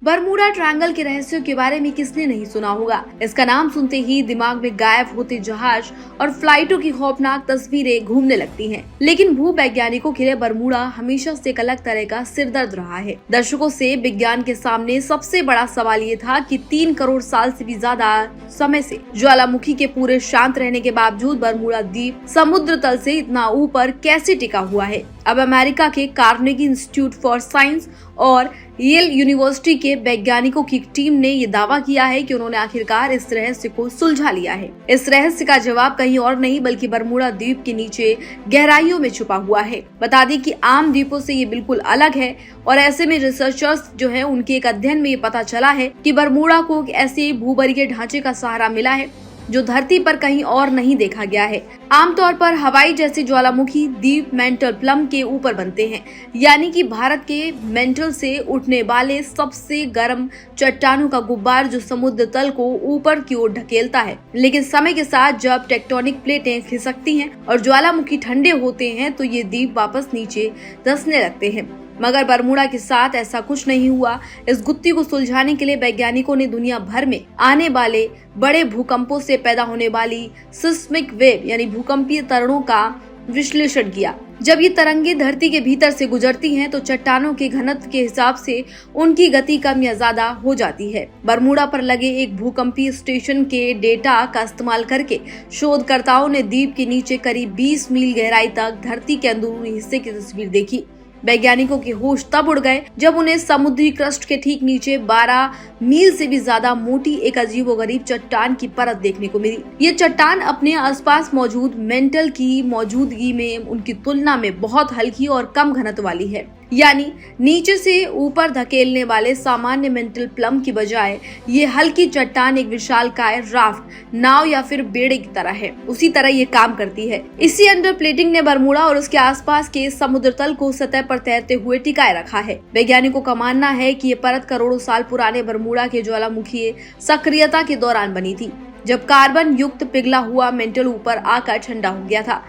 Bermuda triangle के रहस्यों के बारे में किसने नहीं सुना होगा। इसका नाम सुनते ही दिमाग में गायब होते जहाज और फ्लाइटों की खौफनाक तस्वीरें घूमने लगती हैं। लेकिन भूवैज्ञानिकों के लिए बरमूडा हमेशा से एक अलग तरह का सिरदर्द रहा है। दर्शकों से विज्ञान के सामने सबसे बड़ा सवाल ये था कि 3 करोड़ साल से भी ज्यादा समय से ज्वालामुखी के पूरे शांत रहने के बावजूद बरमूडा द्वीप समुद्र तल से इतना ऊपर कैसे टिका हुआ है। अब अमेरिका के कार्नेगी इंस्टीट्यूट फॉर साइंस और येल यूनिवर्सिटी के वैज्ञानिकों की टीम ने ये दावा किया है कि उन्होंने आखिरकार इस रहस्य को सुलझा लिया है। इस रहस्य का जवाब कहीं और नहीं बल्कि बरमूडा द्वीप के नीचे गहराइयों में छुपा हुआ है। बता दें कि आम द्वीपों से ये बिल्कुल अलग है और ऐसे में रिसर्चर्स जो है उनके एक अध्ययन में ये पता चला है कि बरमूडा को एक ऐसे भूगर्भीय ढांचे का सहारा मिला है जो धरती पर कहीं और नहीं देखा गया है। आमतौर पर हवाई जैसे ज्वालामुखी द्वीप मेंटल प्लम के ऊपर बनते हैं, यानी कि भारत के मेंटल से उठने वाले सबसे गर्म चट्टानों का गुब्बार जो समुद्र तल को ऊपर की ओर ढकेलता है। लेकिन समय के साथ जब टेक्टोनिक प्लेटें खिसकती हैं और ज्वालामुखी ठंडे होते हैं तो ये द्वीप वापस नीचे धंसने लगते हैं। मगर बरमूडा के साथ ऐसा कुछ नहीं हुआ। इस गुत्थी को सुलझाने के लिए वैज्ञानिकों ने दुनिया भर में आने वाले बड़े भूकंपों से पैदा होने वाली सिस्मिक वेव यानी भूकंपीय तरंगों का विश्लेषण किया। जब ये तरंगे धरती के भीतर से गुजरती हैं तो चट्टानों के घनत्व के हिसाब से उनकी गति कम या ज्यादा हो जाती है। बरमूडा पर लगे एक भूकंपीय स्टेशन के डेटा का इस्तेमाल करके शोधकर्ताओं ने द्वीप के नीचे करीब 20 मील गहराई तक धरती के अंदरूनी हिस्से की तस्वीर देखी। वैज्ञानिकों के होश तब उड़ गए जब उन्हें समुद्री क्रस्ट के ठीक नीचे 12 मील से भी ज्यादा मोटी एक अजीबोगरीब चट्टान की परत देखने को मिली। ये चट्टान अपने आसपास मौजूद मेंटल की मौजूदगी में उनकी तुलना में बहुत हल्की और कम घनत्व वाली है, यानी नीचे से ऊपर धकेलने वाले सामान्य मेंटल प्लम की बजाय ये हल्की चट्टान एक विशालकाय राफ्ट, नाव या फिर बेड़े की तरह है। उसी तरह ये काम करती है। इसी अंडर प्लेटिंग ने बरमूडा और उसके आसपास के समुद्र तल को सतह पर तैरते हुए टिकाए रखा है। वैज्ञानिकों का मानना है कि ये परत करोड़ों साल पुराने बरमूडा के ज्वालामुखीय सक्रियता के दौरान बनी थी, जब कार्बन युक्त पिघला हुआ मेंटल ऊपर आकर ठंडा हो गया था।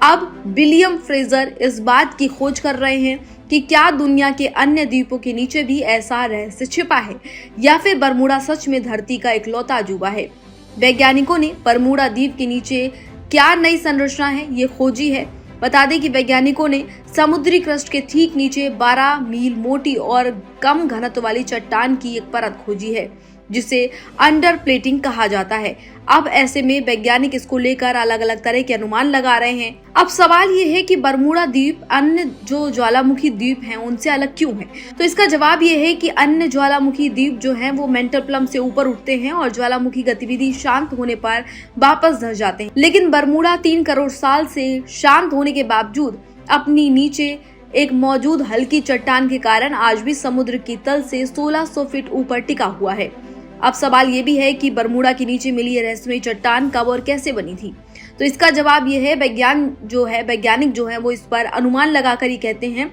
अब विलियम फ्रेजर इस बात की खोज कर रहे हैं कि क्या दुनिया के अन्य द्वीपों के नीचे भी ऐसा रहस्य छिपा है या फिर बरमूडा सच में धरती का इकलौता अजूबा है। वैज्ञानिकों ने बरमूडा द्वीप के नीचे क्या नई संरचना है ये खोजी है। बता दें कि वैज्ञानिकों ने समुद्री क्रस्ट के ठीक नीचे 12 मील मोटी और कम घनत्व वाली चट्टान की एक परत खोजी है जिसे अंडर प्लेटिंग कहा जाता है। अब ऐसे में वैज्ञानिक इसको लेकर अलग अलग तरह के अनुमान लगा रहे हैं। अब सवाल ये है कि बरमूडा द्वीप अन्य जो ज्वालामुखी द्वीप हैं उनसे अलग क्यों है। तो इसका जवाब ये है कि अन्य ज्वालामुखी द्वीप जो हैं वो मेंटल प्लम से ऊपर उठते हैं और ज्वालामुखी गतिविधि शांत होने पर वापस धंस जाते हैं। लेकिन बरमूडा 3 करोड़ साल से शांत होने के बावजूद अपनी नीचे एक मौजूद हल्की चट्टान के कारण आज भी समुद्र की तल से 1600 फीट ऊपर टिका हुआ है। अब सवाल ये भी है कि बरमूडा के नीचे मिली ये रहस्यमयी चट्टान कब और कैसे बनी थी। तो इसका जवाब ये है वैज्ञानिक जो है वो इस पर अनुमान लगाकर ये कहते हैं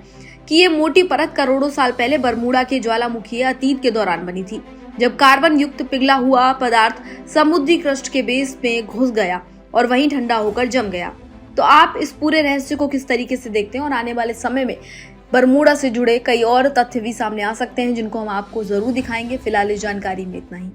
कि ये मोटी परत करोड़ों साल पहले बरमूडा के ज्वालामुखीय अतीत के दौरान बनी थी, जब कार्बन युक्त पिघला हुआ पदार्थ समुद्री क्रस्ट के बेस में घुस गया और वहीं ठंडा होकर जम गया। तो आप इस पूरे रहस्य को किस तरीके से देखते हैं और आने वाले समय में बरमूडा से जुड़े कई और तथ्य भी सामने आ सकते हैं जिनको हम आपको जरूर दिखाएंगे। फिलहाल इस जानकारी में इतना ही।